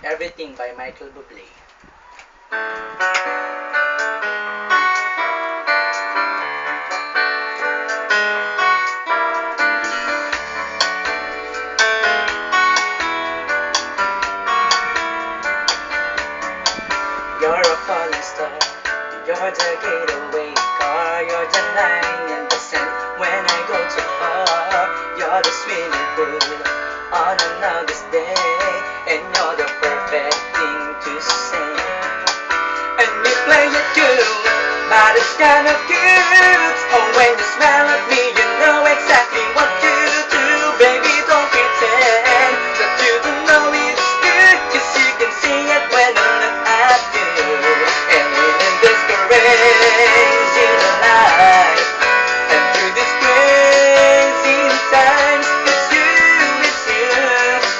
Everything by Michael Bublé. You're a falling star, you're the getaway car, you're the line in the sand when I go too far. You're the swimming pool on another day, and you're the perfect thing to say. And you play it cool, but it's kind of cute. Oh, when you smile at me, you know exactly what to do. Baby, don't pretend that you don't know it's good, 'cause you can see it when I look at you. And in this crazy life, and through this crazy times, it's you,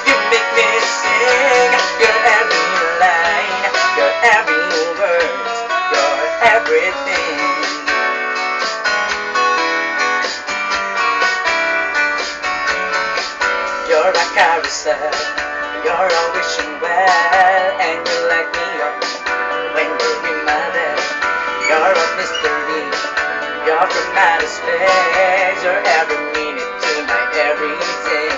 you make me sing. Your every line, your every word, your everything. You're a carousel, you're a wishing well, and you light me up when you're in my bed. You're a mystery, you're from outer space, you're every minute to my everything.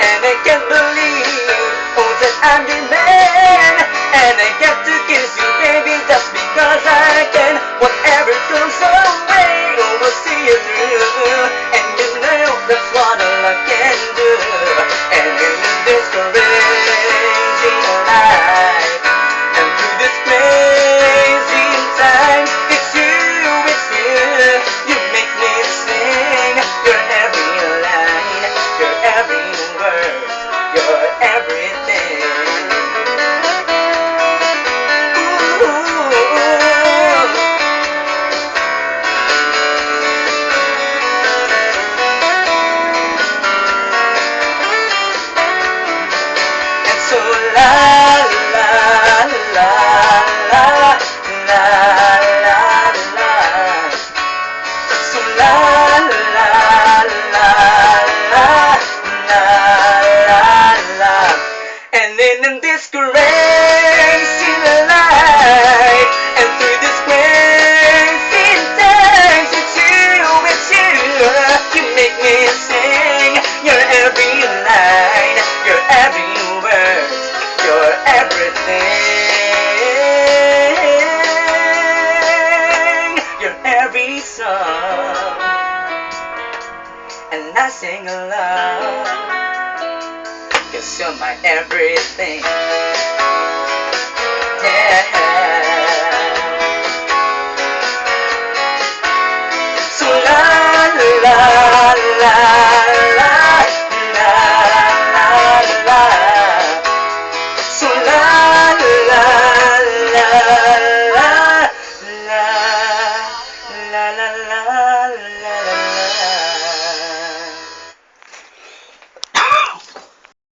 And I can't believe, oh, that I'm your man, and I get to kiss you, baby, just because I can. Whatever comes our way, oh, we'll see it through, and you know that's what all I can do. And in this crazy life, and through this crazy times, it's you, you make me sing. Your every line, your every word, your everything. And so la la la la la la la. So la la la la la la la. And then in this crazy life, and through this crazy times, it's you, you make me sing. Your every line, your every word, your everything, your every song, and I sing along, 'cause you're my everything. Yeah. So la la